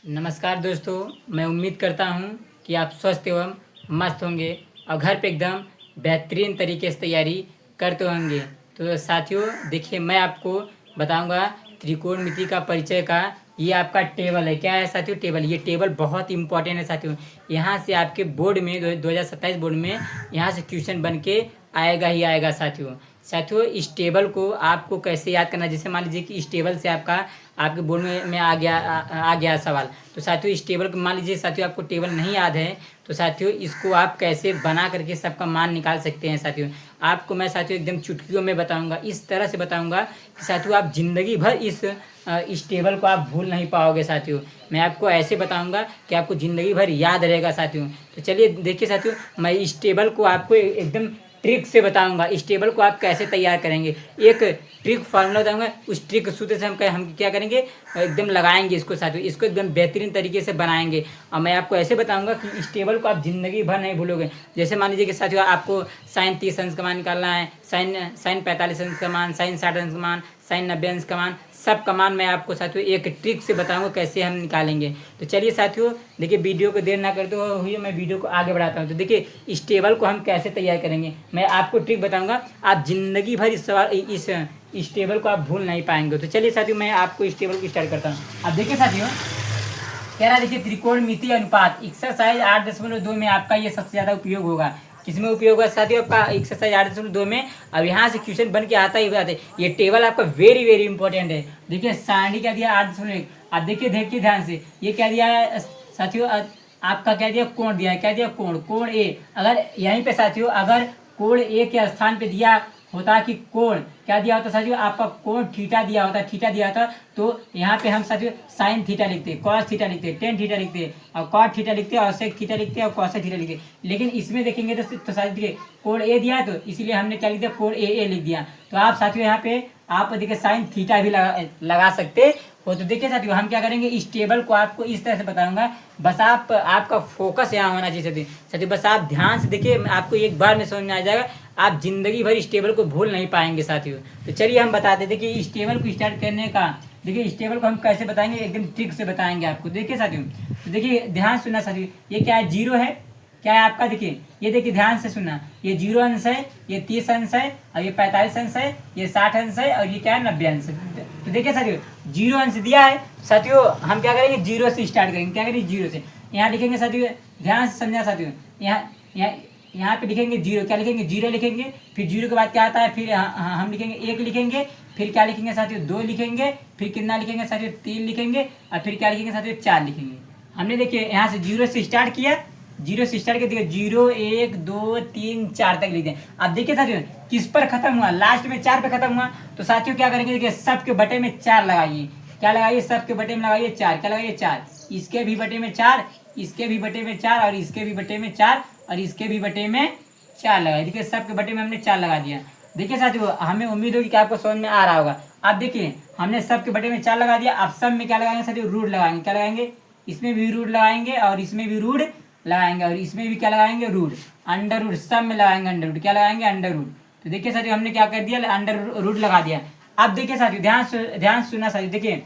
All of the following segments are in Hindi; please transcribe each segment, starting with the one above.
नमस्कार दोस्तों, मैं उम्मीद करता हूँ कि आप स्वस्थ एवं मस्त होंगे और घर पे एकदम बेहतरीन तरीके से तैयारी करते होंगे। तो साथियों देखिए, मैं आपको बताऊंगा त्रिकोणमिति का परिचय का। ये आपका टेबल है। क्या है साथियों? टेबल। ये टेबल बहुत इंपॉर्टेंट है साथियों। यहाँ से आपके बोर्ड में 2027 बोर्ड में यहाँ से क्वेश्चन बन के आएगा ही आएगा साथियों। साथियों इस टेबल को आपको कैसे याद करना है? जैसे मान लीजिए कि इस टेबल से आपके बोर्ड में आ गया सवाल। तो साथियों इस टेबल को मान लीजिए साथियों आपको टेबल नहीं याद है, तो साथियों इसको आप कैसे बना करके सबका मान निकाल सकते हैं साथियों। आपको मैं साथियों एकदम चुटकियों में बताऊंगा, इस तरह से बताऊंगा कि साथियों आप जिंदगी भर इस टेबल को आप भूल नहीं पाओगे साथियों। मैं आपको ऐसे बताऊंगा कि आपको ज़िंदगी भर याद रहेगा साथियों। तो चलिए देखिए साथियों, मैं इस टेबल को आपको एकदम ट्रिक से बताऊंगा। इस टेबल को आप कैसे तैयार करेंगे, एक ट्रिक फार्मूला बताऊंगा। उस ट्रिक सूत्र से हम क्या करेंगे, एकदम लगाएंगे इसको साथियों। इसको एकदम बेहतरीन तरीके से बनाएंगे और मैं आपको ऐसे बताऊंगा कि इस टेबल को आप ज़िंदगी भर नहीं भूलोगे। जैसे मान लीजिए कि साथियों आपको साइन 30 अंश का मान निकालना है, साइन 45 अंश का मान, साइन 60 अंश का मान, साइन 90 अंश का मान, सब का मान मैं आपको साथियों एक ट्रिक से बताऊंगा कैसे हम निकालेंगे। तो चलिए साथियों देखिए, वीडियो को देर ना करते हुए मैं वीडियो को आगे बढ़ाता हूँ। तो देखिए इस टेबल को हम कैसे तैयार करेंगे, मैं आपको ट्रिक बताऊंगा। आप जिंदगी भर इस टेबल को आप भूल नहीं पाएंगे। तो चलिए साथियों मैं आपको इस टेबल को स्टार्ट करता हूँ। अब देखिए साथियों, कह रहा देखिए त्रिकोणमिति अनुपात एक्सरसाइज 8.2 में आपका ये सबसे ज़्यादा उपयोग होगा। किसमें उपयोग होगा साथियों? आपका एक्सरसाइज 8.2 में। अब यहाँ से क्वेश्चन बन के आता ही बताते, ये टेबल आपका वेरी वेरी इंपॉर्टेंट है। देखिए सारणी क्या दिया? 8.1। अब देखिए देखिए ध्यान से, ये क्या दिया है साथियों? आपका क्या दिया? कोण दिया है। क्या दिया? कोण। कोण ए। अगर यहीं पे साथियों अगर कोण ए के स्थान पे दिया होता कि कोण क्या दिया होता साथियों? आपका कोण थीटा दिया होता, थीटा दिया होता, तो यहाँ पे हम साथियों साइन थीटा लिखते, कॉस थीटा लिखते, टेन थीटा लिखते और कॉट थीटा लिखते और सेक थीटा लिखते और कॉसेक थीटा लिखते। लेकिन इसमें देखेंगे तो साथियों देखिए कोण ए दिया है, तो इसीलिए हमने क्या लिख दिया? कोण ए लिख दिया। तो आप साथियों यहाँ पे आप देखिए साइन थीटा भी लगा सकते हो। तो देखिए साथियों हम क्या करेंगे, इस टेबल को आपको इस तरह से बताऊंगा। बस आपका फोकस यहाँ होना चाहिए साथियों। साथियों बस आप ध्यान से देखिए, आपको एक बार में समझ में आ जाएगा। आप जिंदगी भर इस टेबल को भूल नहीं पाएंगे साथियों। तो चलिए हम बताते हैं। देखिए इस टेबल को स्टार्ट करने का, देखिए इस टेबल को हम कैसे बताएंगे, एकदम ट्रिक से बताएंगे आपको। देखिए साथियों, तो देखिए ध्यान सुनना साथियों, ये क्या है? जीरो है। क्या है आपका? देखिए ये देखिए ध्यान से सुनना, ये 0 अंश है, ये 30 अंश है और ये 45 अंश है, ये 60 अंश है और ये क्या है? 90 अंश है। तो देखिए साथियों 0 अंश दिया है साथियों, हम क्या करेंगे? 0 से स्टार्ट करेंगे। क्या करेंगे? 0 से। यहाँ लिखेंगे साथियों, ध्यान से समझा साथियों। यहाँ पे लिखेंगे 0। क्या लिखेंगे? 0 लिखेंगे। फिर 0 के बाद क्या आता है? फिर हम लिखेंगे 1 लिखेंगे। फिर क्या लिखेंगे साथियों? 2 लिखेंगे। फिर कितना लिखेंगे साथियों? 3 लिखेंगे। और फिर क्या लिखेंगे साथियों? 4 लिखेंगे। हमने देखिए यहाँ से 0 से स्टार्ट किया, 0 से स्टार्ट किया, देखिए 0 1 2 3 4 तक लिख दें। अब देखिए साथियों किस पर खत्म हुआ? लास्ट में 4 पे खत्म हुआ। तो साथियों क्या करेंगे? देखिए सबके बटे में 4 लगाइए। क्या लगाइए? सबके बटे में लगाइए 4। क्या लगाइए? 4। इसके भी बटे में 4, इसके भी बटे में 4 और इसके भी बटे में 4 और इसके भी बटे में 4 लगाइए। देखिए सबके बटे में हमने 4 लगा दिया। देखिए साथियों हमें उम्मीद होगी कि आपको समझ में आ रहा होगा। अब देखिए हमने सबके बटे में 4 लगा दिया। अब सब में क्या लगाएंगे साथियों? रूट लगाएंगे। क्या लगाएंगे? इसमें भी रूट लगाएंगे और इसमें भी रूट लगाएंगे और इसमें भी क्या लगाएंगे? रूट। अंडर रूट सब में लगाएंगे अंडर रूट। क्या लगाएंगे? Under root. तो देखिए साथियों हमने क्या कर दिया? अंडर रूट लगा दिया। अब देखिए साथियों ध्यान सुनना साथियों। देखिए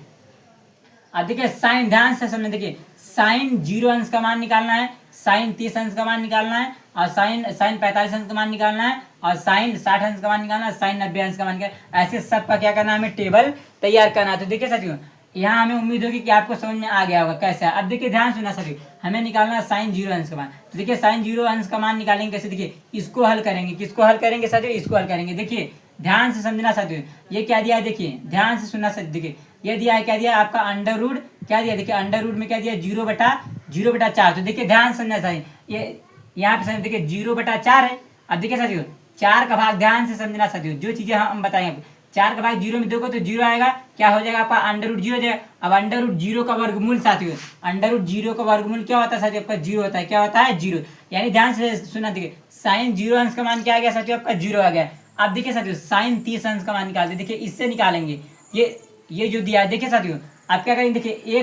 अब देखिए साइन, ध्यान से समझना। देखिए साइन 0 अंश का मान निकालना है, साइन 30 अंश का मान निकालना है और साइन 45 अंश का मान निकालना है और साइन 60 अंश का मान निकालना है, साइन 90 अंश का मान निकालना है। ऐसे सब का क्या करना है? हमें टेबल तैयार करना है। तो देखिए साथियों यहाँ हमें उम्मीद होगी कि आपको समझ में आ गया होगा कैसे है। अब देखिए ध्यान सुनना साथियों, हमें निकालना है साइन 0 अंश का मान। तो देखिए साइन 0 अंश का मान निकालेंगे कैसे? देखिए इसको हल करेंगे। किसको हल करेंगे साथियों? इसको हल करेंगे। देखिए ध्यान से समझना साथियों, ये क्या दिया है? देखिए ध्यान से सुनना साथियों। देखिए ये दिया है, क्या दिया? आपका अंडर रूट। क्या दिया? देखिए अंडर रूट में क्या दिया? 0/4। तो देखिए ध्यान समझना साथियों, ये यहाँ पे देखिए 0/4 है। अब देखिए साथियों 4 का भाग, ध्यान से समझना साथियों, जो चीजें हम बताएंगे। 4 का भाग 0 में देखो तो 0 आएगा। क्या हो जाएगा? आपका अंडर रूट 0 हो जाएगा। अब अंडर रूट 0 का वर्गमूल साथियों, अंडर रूट 0 का वर्गमूल क्या होता है साथियों? आपका 0 होता है। क्या होता है? 0। यानी ध्यान से सुना, देखिए साइन 0 अंश का मान क्या आ गया साथियों? आपका 0 आ गया। अब देखिए साथियों साइन 30 अंश का मान निकालते, देखिए इससे निकालेंगे। ये जो दिया है देखिए साथियों, आप क्या करेंगे? देखिए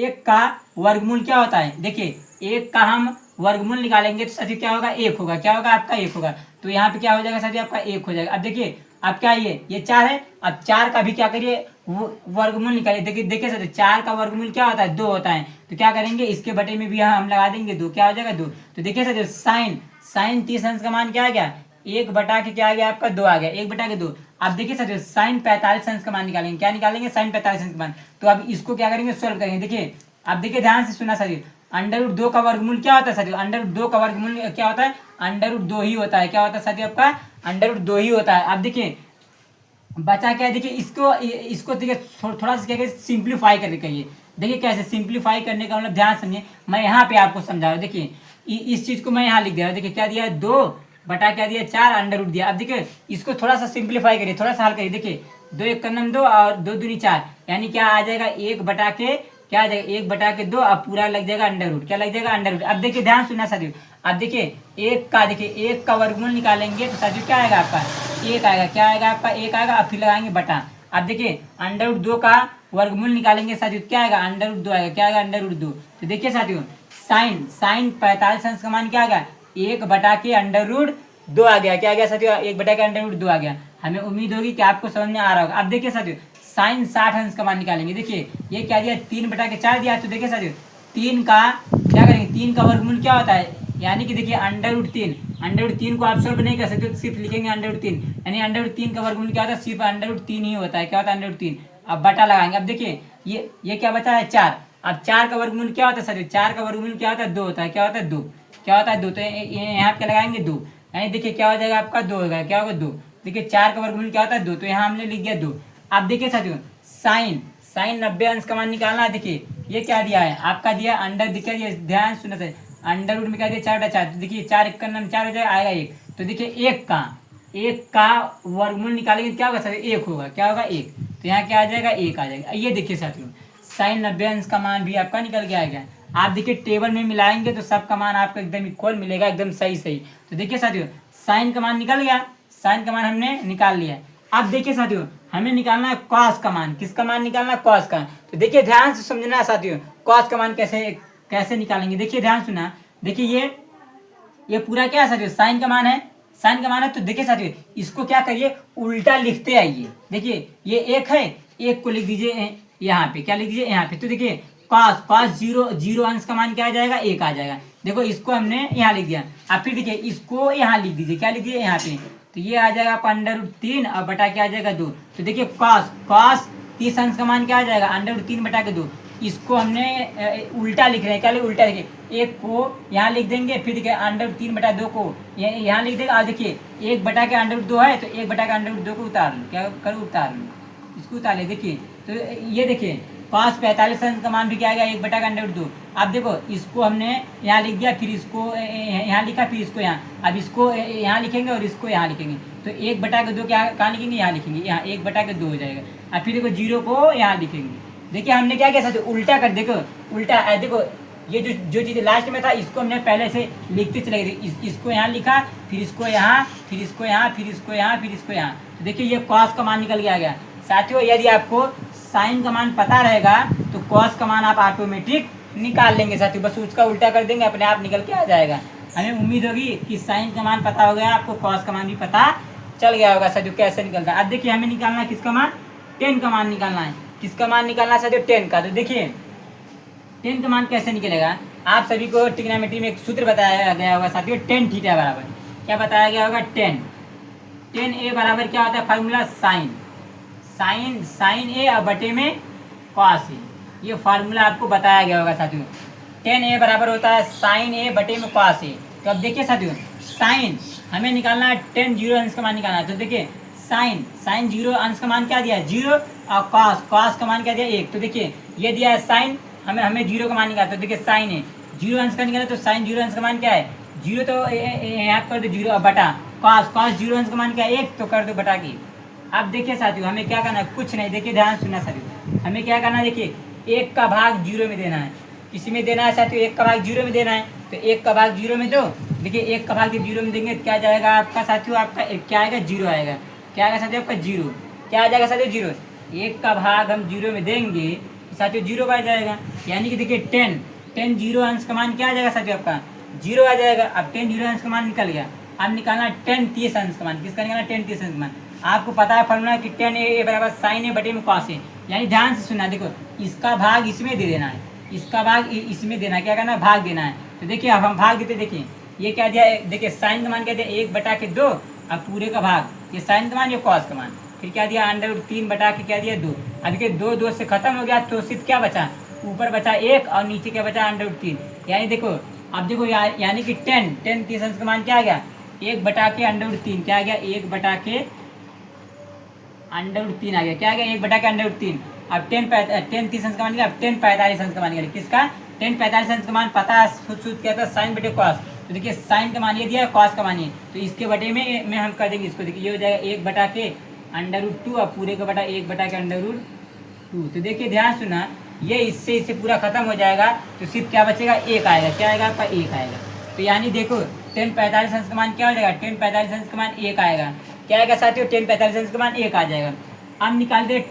एक का वर्गमूल क्या होता है? देखिए एक का हम वर्गमूल निकालेंगे तो साथियों क्या होगा? 1 होगा। क्या होगा? आपका 1 होगा। तो यहाँ पे क्या हो जाएगा साथियों? आपका 1 हो जाएगा। अब देखिए अब क्या ये 4 है। अब 4 का भी क्या करिए? वो वर्गमूल निकालिए। देखिए देखिए सर, 4 का वर्गमूल क्या होता है, 2 होता है। तो क्या करेंगे, इसके बटे में भी हम लगा देंगे 2, क्या हो जाएगा 2। तो देखिए सर, साइन साइन 30 अंश का मान क्या आ गया, 1 बटा के क्या आ गया आपका 2 आ गया, 1 बटा के 2। अब देखिए सर, साइन 45 अंश का मान निकालेंगे, क्या निकालेंगे, साइन 45 अंश का मान। तो अब इसको क्या करेंगे, सोल्व करेंगे। देखिए अब देखिए ध्यान से सुना सर, अंडर रूट 2 का वर्गमूल क्या होता है सर, अंडर रूट 2 का वर्गमूल क्या होता है, अंडर रूट 2 ही होता है। क्या होता है साथियों आपका, अंडर रूट 2 ही होता है। अब देखिए बचा क्या है, देखिए इसको इसको देखिए थोड़ा सा क्या सिंप्लीफाई करके कहिए। देखिए कैसे सिंप्लीफाई करने का मतलब, ध्यान समझिए, मैं यहाँ पे आपको समझा रहा हूँ। देखिए इस चीज को मैं यहाँ लिख दे रहा हूँ। देखिए क्या दिया है, 2 बटा क्या दिया, 4 अंडर रूट दिया। अब देखिए इसको थोड़ा सा सिंप्लीफाई करिए, थोड़ा सा हल करिए। देखिए 2 एक कन्नम 2 और 2 दूनी 4, यानी क्या आ जाएगा, 1 बटा के क्या आ जाएगा, 1 बटा के 2, अब पूरा लग जाएगा अंडर रूट, क्या लग जाएगा, अंडर रूट। अब देखिए ध्यान सुनना साथियों, अब देखिए देखिए 1 का वर्गमूल निकालेंगे तो साथियों क्या आएगा आपका, 1 आएगा, क्या आएगा आपका, 1 आएगा। अब फिर लगाएंगे बटा। अब देखिए अंडर रूट 2 का वर्गमूल निकालेंगे साथियों, क्या आएगा, अंडर रूट 2 आएगा, क्या आएगा, अंडर रूट 2। तो देखिए साथियों साइन साइन 45 अंश का मान क्या आ गया, 1 बटा के अंडर रूट 2 आ गया, क्या आ गया साथियों, 1 बटा के अंडर रूट 2 आ गया। हमें उम्मीद होगी कि आपको समझ में आ रहा होगा। अब देखिए साथियों साइन 60 अंश का मान निकालेंगे। देखिए ये क्या दिया, 3 बटा के 4 दिया। तो देखिए साथियों 3 का क्या करेंगे, 3 का वर्गमूल क्या होता है, यानी कि देखिए अंडर रूट 3, अंडर रूट 3 को आप सॉल्व नहीं कर सकते, तो सिर्फ लिखेंगे अंडर रूट 3, यानी अंडर रूट 3 का वर्गमूल क्या होता है, सिर्फ अंडर रूट 3 ही होता है, क्या होता है, अंडर रूट 3। अब बटा लगाएंगे। अब देखिए ये क्या बचा है, 4। अब 4 का वर्गमूल क्या होता है सर, 4 का वर्गमूल क्या होता है, 2 होता है, क्या होता है, 2, क्या होता है, 2। तो यहाँ पे लगाएंगे 2, यानी देखिए क्या हो जाएगा आपका, 2 होगा, क्या होगा, 2। देखिए 4 का वर्गमूल क्या होता है, 2, तो यहाँ हमने लिख दिया 2। अब देखिए साथियों साइन साइन 90 अंश का मान निकालना है। देखिए ये क्या दिया है आपका, दिया अंडर, दिया ध्यान सुना था, अंडर रूट में क्या दिया, 4 बटा 4। तो देखिए 4 एक का नाम 4 हो जाएगा, आएगा 1। तो देखिए 1 का वर्गमूल निकालेंगे क्या होगा सर, 1 होगा, क्या होगा, 1। तो यहाँ क्या आ जाएगा, 1 आ जाएगा। ये देखिए साथियों साइन 90 अंश का मान भी आपका निकल के आ गया। आप देखिए टेबल में मिलाएंगे तो सबका मान आपको एकदम इक्वल मिलेगा, एकदम सही सही। तो देखिए साथियों साइन का मान निकल गया, साइन का मान हमने निकाल लिया। अब देखिए साथियों हमें निकालना है कॉस का मान। किसका मान निकालना है, कॉस का। तो देखिए ध्यान से समझना साथियों, कॉस का मान कैसे कैसे निकालेंगे। देखिए ध्यान सुना, देखिए ये पूरा क्या है साथियों, साइन का मान है, साइन का मान है। तो देखिए साथियों इसको क्या करिए, उल्टा लिखते आइए। देखिए ये 1 है, 1 को लिख दीजिए यहाँ पे, क्या लिख दीजिए यहाँ पे। तो देखिए कॉस कॉस 0 अंश का मान क्या आ जाएगा, 1 आ जाएगा। देखो इसको हमने यहाँ लिख दिया। अब फिर देखिए इसको यहाँ लिख दीजिए, क्या लिख दीजिए यहाँ पे। तो ये आ जाएगा आपका अंडर रूट 3 और बटा क्या आ जाएगा 2। तो देखिए कॉस कॉस 30 अंश का मान क्या आ जाएगा, अंडर रूट 3 बटा के 2। इसको हमने उल्टा लिख रहे हैं, क्या लिखे, उल्टा लिखे। 1 को यहाँ लिख देंगे, फिर देखिए अंडर रूट 3 बटा 2 को यहाँ लिख देंगे। और देखिए 1 बटा के अंडर रूट 2 है, तो 1 बटा के अंडर रूट 2 को उतार लो, क्या करो, उतार लो, इसको उतार ले। देखिए तो ये देखिए कॉस 45 अंश का मान भी क्या आ गया, 1 बटा का अंडर रूट 2। अब देखो इसको हमने यहाँ लिख दिया, फिर इसको यहाँ लिखा, फिर इसको यहाँ। अब इसको यहाँ लिखेंगे और इसको यहाँ लिखेंगे। तो 1 बटा के 2 क्या कहाँ लिखेंगे, यहाँ लिखेंगे, यहाँ 1 बटा के 2 हो जाएगा। अब फिर देखो 0 को यहाँ लिखेंगे। देखिए हमने क्या किया साथियों, उल्टा कर, देखो उल्टा। देखो ये जो चीज़ लास्ट में था इसको हमने पहले से लिखते चले गए। इसको यहाँ लिखा, फिर इसको यहाँ, फिर इसको यहाँ, फिर इसको यहाँ, फिर इसको यहाँ। तो देखिए ये कॉस का मान निकल के आ गया। साथियों यदि आपको साइन का मान पता रहेगा तो कॉस का मान आप ऑटोमेटिक निकाल लेंगे साथियों, बस उसका उल्टा कर देंगे, अपने आप निकल के आ जाएगा। हमें उम्मीद होगी कि साइन का मान पता हो गया, आपको कॉस का मान भी पता चल गया होगा साथियों कैसे निकलता है। अब देखिए हमें निकालना है किसका मान, 10 का मान निकालना है। किसका मान निकालना है साथियों, 10 का। तो देखिए 10 का मान कैसे निकलेगा, आप सभी को ट्रिग्नोमेट्री में एक सूत्र बताया गया होगा साथियों, tan थीटा बराबर क्या बताया गया होगा, tan a बराबर क्या होता है, फार्मूला साइन ए और बटे में कॉस ए। ये फार्मूला आपको बताया गया होगा साथियों। tan a बराबर होता है साइन ए बटे में कॉस ए। तो अब देखिए साथियों साइन हमें निकालना है, tan 0 अंश का मान निकालना है। तो देखिए साइन 0 अंश का मान क्या दिया है, 0, और कॉस का मान क्या दिया, 1। तो देखिए ये दिया है साइन, हमें 0 का मान निकालना। तो देखिए साइन है 0 अंश का निकाला, तो साइन 0 अंश का मान क्या है, 0। तो यहाँ कर दो 0 और बटा कॉस 0 अंश का मान क्या है, 1, तो कर दो बटा की। अब देखिए साथियों हमें क्या करना है, कुछ नहीं। देखिए ध्यान सुनना साथियों, हमें क्या करना है, देखिए 1 का भाग 0 में देना है। किसी में देना है साथियों, 1 का भाग 0 में देना है। तो 1 का भाग 0 में दो। देखिए 1 का भाग जब 0 में देंगे क्या जाएगा आपका साथियों, आपका क्या आएगा, 0 आएगा। क्या आएगा साथियों आपका 0, क्या आ जाएगा साथियों 0। 1 का भाग हम 0 में देंगे तो साथियों 0 आ जाएगा। यानी कि देखिए 10 0 अंश का मान क्या आ जाएगा साथियों, आपका 0 आ जाएगा। अब 10 0 अंश का मान निकल गया। अब निकालना 10 30 अंश का मान। किसका निकालना, 10 30 अंश का मान। आपको पता है फॉर्मूला कि टेन ए बराबर साइन ए बटे में कॉस ए। यानी ध्यान से सुनना, देखो इसका भाग इसमें दे देना है, इसका भाग इसमें देना है, क्या करना है भाग देना है। तो देखिए अब हम भाग देते, देखिए ये क्या दिया, देखिए साइन का मान क्या दिया 1/2 अब पूरे का भाग, ये साइन का मान ये कॉस का मान, फिर क्या दिया √3 के क्या दिया 2। अब देखिए 2 से खत्म हो गया तो सिर्फ क्या बचा, ऊपर बचा 1 और नीचे क्या बचा √3। यानी देखो अब देखो यानी कि 10 30 अंश का मान क्या आ गया 1/√3 क्या आ गया 1/√3 आ गया, क्या आ गया 1/√3। अब 10 30 अंश का मान गया, अब 10 45 अंश का मान गया, किसका 10 45 अंश का मान पता है सूत्र क्या था साइन बटे कॉस। तो देखिए साइन का मान ये दिया कॉस का मान ये, तो इसके बटे में हम कर देंगे इसको, देखिए ये हो जाएगा 1/√2 और पूरे का बटा 1/√2। तो देखिए ध्यान सुना, ये इससे पूरा खत्म हो जाएगा तो सिर्फ क्या बचेगा 1 आएगा, क्या आएगा आपका 1 आएगा। तो यानी देखो 10 45 अंश का मान क्या हो जाएगा 10 45 अंश का मान 1 आएगा, क्या आएगा साथियों 10 45 अंश का मान 1 आ जाएगा। अब निकालते हैं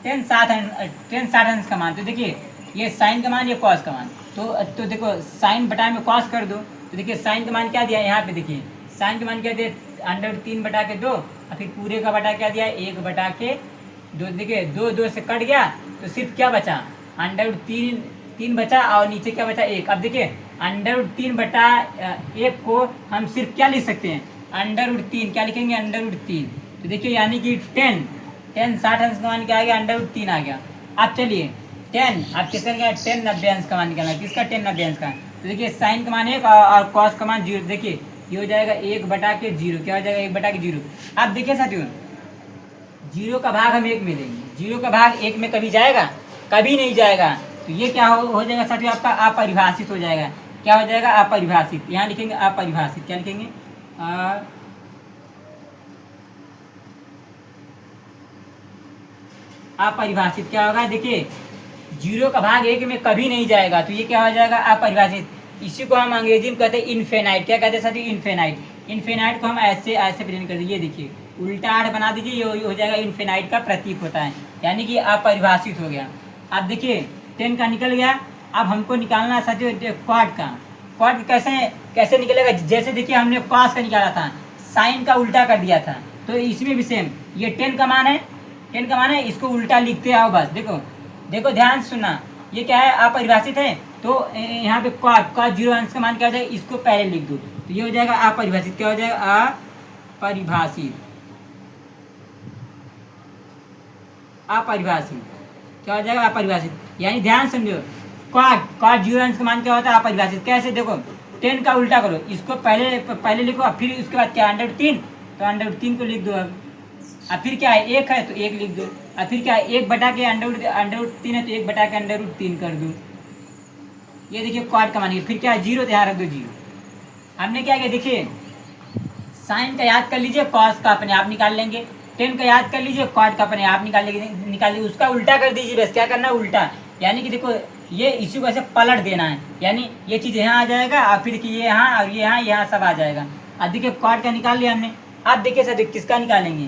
10 60 अंश का मान। तो देखिए ये साइन का मान ये कॉस का मान, तो देखो साइन बटा में कॉस कर दो। तो देखिए साइन का मान क्या दिया यहाँ पे, देखिए साइन का मान क्या दिया √3/2 और फिर पूरे का बटा क्या दिया 1/2। देखिए 2 से कट गया तो सिर्फ क्या बचा √3 बचा और नीचे क्या बचा 1। अब देखिए √3/1 को हम सिर्फ क्या लिख सकते हैं √3, क्या लिखेंगे √3। तो देखिए यानी कि 10 60 अंश का मान क्या आ गया √3 आ गया। अब चलिए 10 अब किसका निकाला 10 90 अंश का मान निकालना, किसका 10 90 अंश का। तो देखिए साइन का मान 1 और कॉस का मान 0। देखिए ये हो जाएगा 1/0, क्या हो जाएगा 1/0। अब देखिए साथियों 0 का भाग हम 1 में देंगे, 0 का भाग 1 में कभी जाएगा, कभी नहीं जाएगा। तो ये क्या हो जाएगा साथियों आपका अपरिभाषित हो जाएगा, क्या हो जाएगा अपरिभाषित। यहाँ लिखेंगे अपरिभाषित, क्या लिखेंगे अपरिभाषित। क्या होगा देखिए 0 का भाग 1 में कभी नहीं जाएगा, तो ये क्या हो जाएगा अपरिभाषित। इसी को हम अंग्रेजी में कहते हैं इनफेनाइट, क्या कहते हैं साथियों इनफेनाइट। इनफेनाइट को हम ऐसे प्रेजेंट कर दीजिए, देखिए उल्टा आठ बना दीजिए, ये हो जाएगा इनफेनाइट का प्रतीक होता है, यानी कि अपरिभाषित हो गया। अब देखिए 10 का निकल गया, अब हमको निकालना साथियों क्वाड का। क्वाड कैसे निकलेगा, जैसे देखिए हमने कॉस का निकाला था, साइन का उल्टा कर दिया था, तो इसमें भी सेम ये 10 का मान है, 10 का मान है, इसको उल्टा लिखते आओ बस। देखो ध्यान सुनना, ये क्या है अपरिभाषित है, तो यहाँ पे कॉस 0 अंश का मान क्या हो जाएगा, इसको पहले लिख दो, तो ये हो जाएगा अपरिभाषित। क्या हो जाएगा अपरिभाषित, अपरिभाषित क्या हो जाएगा अपरिभाषित। यानी ध्यान समझो कॉट 0 अंश का मान क्या होता है अपरिभाषित। कैसे देखो 10 का उल्टा करो, इसको पहले लिखो, फिर उसके बाद क्या √3, तो √3 को लिख दो। अब फिर क्या है 1 है तो 1 लिख दो, अब फिर क्या है 1/√3 है तो 1/√3 कर दो। ये देखिए क्वाड का मान, फिर क्या है 0 तो यहाँ रख दो 0। हमने क्या किया देखिए साइन का याद कर लीजिए, कॉस का अपने आप निकाल लेंगे, 10 का याद कर लीजिए, क्वाड का अपने आप निकाल लीजिए, उसका उल्टा कर दीजिए बस। क्या करना है उल्टा, यानी कि देखो ये इसी को ऐसे पलट देना है, यानी ये चीज़ यहाँ आ जाएगा और फिर देखिए ये यहाँ और ये यहाँ सब आ जाएगा। अब देखिए क्वाड का निकाल लिया हमने। अब देखिए सर किसका निकालेंगे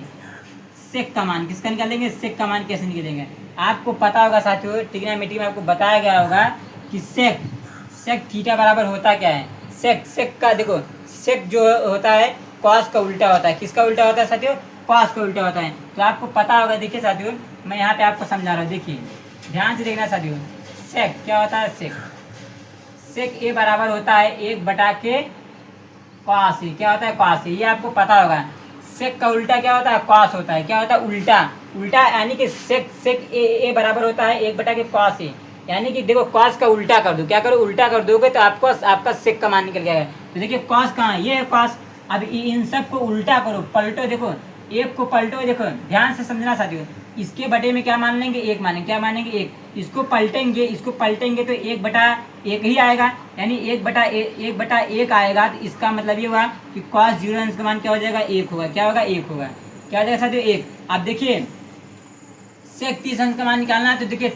सेक का मान, किसका निकालेंगे सेक का मान कैसे निकलेंगे। आपको पता होगा साथियों ट्रिग्नोमेट्री में आपको बताया गया होगा कि सेक थीटा बराबर होता क्या है। सेक का देखो सेक जो होता है कॉस का उल्टा होता है, किसका उल्टा होता है साथियों कॉस का उल्टा होता है। तो आपको पता होगा, देखिए साथियों मैं यहाँ पे आपको समझा रहा हूँ, देखिए ध्यान से देखना साथियों। सेक क्या होता है, सेक ए बराबर होता है 1/के कॉस ए, क्या होता है कॉस ए, ये आपको पता होगा। सेक का उल्टा क्या होता है कॉस होता है, क्या होता है उल्टा यानी कि सेक ए बराबर होता है 1/के कॉस ए, यानी कि देखो कॉस का उल्टा कर दो, क्या करो उल्टा कर दोगे तो आपको आपका सेक का मान निकल जाएगा। तो देखिए कॉस कहाँ है, ये है कॉस। अब इन सब को उल्टा करो, पलटो, देखो एक को पलटो, देखो ध्यान से समझना साथियों। इसके बटे में क्या मान लेंगे 1 मानेंगे, क्या मानेंगे 1। इसको पलटेंगे तो 1/1 ही आएगा, यानी 1/1 आएगा। तो इसका मतलब ये हुआ कि कॉस 0 अंश का मान क्या हो जाएगा 1 होगा, क्या होगा 1 होगा, क्या हो जाएगा साथियों 1। अब देखिए सेक 30 अंश का मान निकालना है, तो देखिए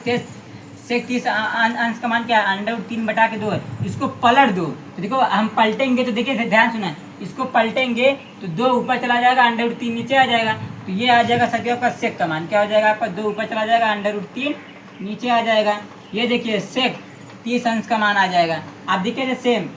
सेक 30 अंश का मान क्या है √3/2 है। इसको पलट दो, तो देखो हम पलटेंगे तो देखिए ध्यान सुना, इसको पलटेंगे तो 2 ऊपर चला जाएगा, √3 नीचे आ जाएगा, तो ये आ जाएगा साथियों आपका सेक का मान। क्या हो जाएगा आपका 2 ऊपर चला जाएगा, √3 नीचे आ जाएगा। ये देखिए सेक 30 अंश का मान आ जाएगा। अब देखिए सेम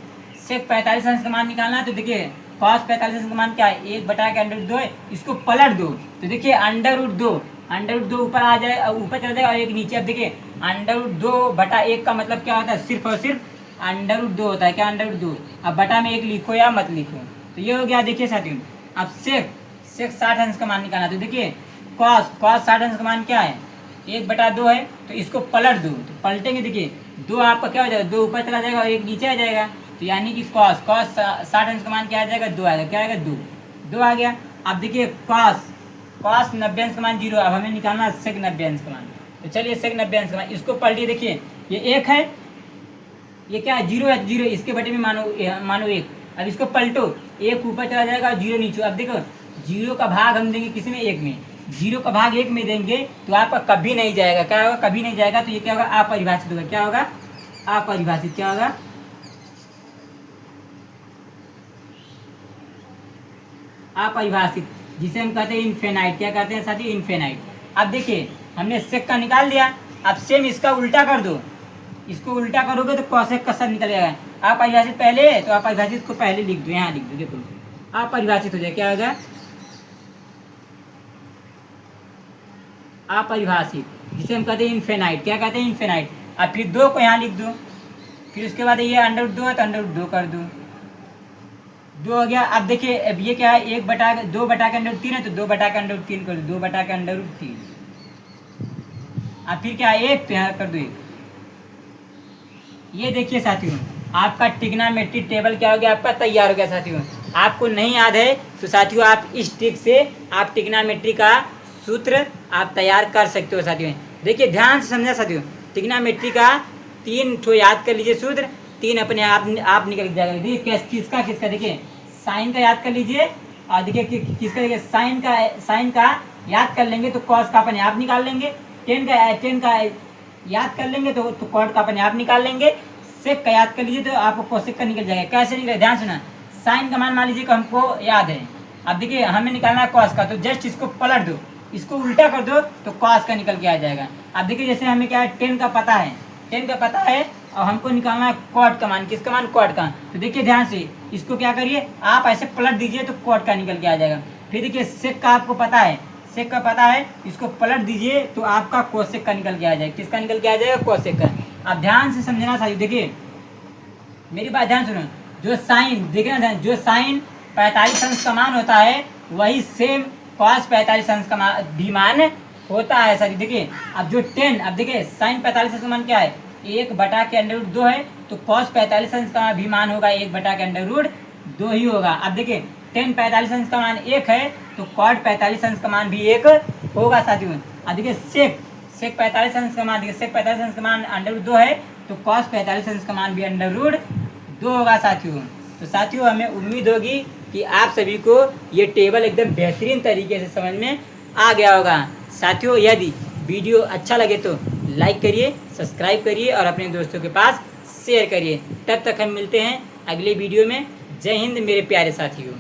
सेक 45 अंश का मान निकालना है, तो देखिए cos 45 का मान क्या है, 1 के अंडर रूट 2 है, इसको पलट दो तो देखिए अंडर रूट 2 ऊपर आ जाए, ऊपर चला जाएगा और एक नीचे। अब देखिए अंडर रूट 2/1 का मतलब क्या होता है, सिर्फ और सिर्फ अंडर रूट 2 होता है। क्या अंडर रूट 2, अब बटा में 1 लिखो या मत लिखो। तो ये हो गया। देखिए साथियों अब सेक 60 अंश का मान निकालना। तो देखिए कॉस 60 अंश का मान क्या है, 1/2 है, तो इसको पलट दो तो पलटेंगे देखिए 2 आपका क्या हो जाएगा, 2 ऊपर चला जाएगा और 1 नीचे आ जाएगा। तो यानी कि कॉस 60 अंश का मान क्या आ जाएगा, 2 आएगा। क्या आएगा, 2 आ गया। अब देखिए कॉस 90 अंश का मान 0। अब हमें निकालना सेक 90 अंश का मान। तो चलिए सेक 90 अंश का मान, इसको पलटिए। देखिए ये 1 है, ये क्या है, 0 है, 0 इसके बटे में मानो 1। अब इसको पलटो, 1 ऊपर चला जाएगा और 0 नीचे। अब देखो 0 का भाग हम देंगे किसी में, 1 में। 0 का भाग 1 में देंगे तो आपका कभी नहीं जाएगा। क्या होगा, कभी नहीं जाएगा। तो ये क्या होगा, अपरिभाषित होगा। क्या होगा, अपरिभाषित। क्या होगा, अपरिभाषित, जिसे हम कहते हैं इनफिनाइट। क्या कहते हैं साथी, इनफिनाइट। अब देखिए हमने सेक का निकाल दिया, अब सेम इसका उल्टा कर दो। इसको उल्टा करोगे तो कॉसेक का सब निकल जाएगा। अपरिभाषित पहले है तो अपरिभाषित को पहले लिख दो, यहाँ लिख दो। देखो अपरिभाषित हो जाए, क्या होगा, अपरिभाषित, जिसे हम कहते हैं इनफिनाइट। क्या कहते हैं, इनफिनाइट। अब फिर 2 को यहाँ लिख दो, फिर उसके बाद ये अंडर रूट 2 है तो अंडर रूट 2 कर दो, 2 हो गया। अब देखिए अब ये क्या है, 2 बटा के अंडर रूट 3 है तो 2 बटा के अंडर रूट 3 कर दो, 2 बटा के अंडर रूट 3। अब फिर क्या है, 1 तो यहाँ कर दो 1। ये देखिए साथियों आपका ट्रिग्नोमेट्री टेबल क्या हो गया, आपका तैयार हो गया। साथियों आपको नहीं याद है तो साथियों आप इस ट्रिक से आप ट्रिग्नोमेट्री का सूत्र आप तैयार कर सकते हो। साथियों देखिए ध्यान से समझा। साथियों ट्रिग्नोमेट्री का 3 ठो याद कर लीजिए सूत्र, 3 अपने आप निकल जाएगा। देखिए किसका देखिए साइन का याद कर लीजिए, और देखिए किसका, देखिए साइन का याद कर लेंगे तो कॉस का अपने आप निकाल लेंगे। टेन का याद कर लेंगे तो कॉट का अपने आप निकाल लेंगे। सेक का याद कर लीजिए तो आपको कोसेक का निकल जाएगा। कैसे निकलेगा, ध्यान सुना। साइन का मान लीजिए कि हमको याद है, अब देखिए हमें निकालना है कॉस का, तो जस्ट इसको पलट दो, इसको उल्टा कर दो तो कॉस का निकल के आ जाएगा। अब देखिए जैसे हमें क्या है, 10 का पता है और हमको निकालना है कॉट का मान। किसका मान, कॉट का। तो देखिए ध्यान से इसको क्या करिए, आप ऐसे पलट दीजिए तो कॉट का निकल के आ जाएगा। फिर देखिए सेक का आपको पता है, सेक का पता है, इसको पलट दीजिए तो आपका कोसेक का निकल के आ जाएगा। किसका निकल के आ जाएगा, कोसेक का। आप ध्यान से समझना साथियों, देखिए मेरी बात ध्यान सुनो। जो साइन देखिए ना, जो साइन 45 अंश का मान होता है वही सेम कॉस 45 अंश का भी मान होता है। साथियों देखिए अब जो 10, अब देखिए साइन 45 अंश का मान क्या है, 1 बटा के अंडर रूट 2 है, तो कॉस 45 अंश का भी मान होगा 1 बटा के अंडर रूट 2 ही होगा। अब देखिए 10 45 अंश का मान 1 है तो कॉट 45 अंश का मान भी 1 होगा। साथियों अब देखिए सेक 45 अंश का मान, देखिए सेक 45 अंश का मान अंडर रूट 2 है तो कॉस 45 अंश का मान भी अंडर रूट 2 होगा। साथियों तो साथियों हमें उम्मीद होगी कि आप सभी को ये टेबल एकदम बेहतरीन तरीके से समझ में आ गया होगा। साथियों यदि वीडियो अच्छा लगे तो लाइक करिए, सब्सक्राइब करिए और अपने दोस्तों के पास शेयर करिए। तब तक हम मिलते हैं अगले वीडियो में। जय हिंद मेरे प्यारे साथियों।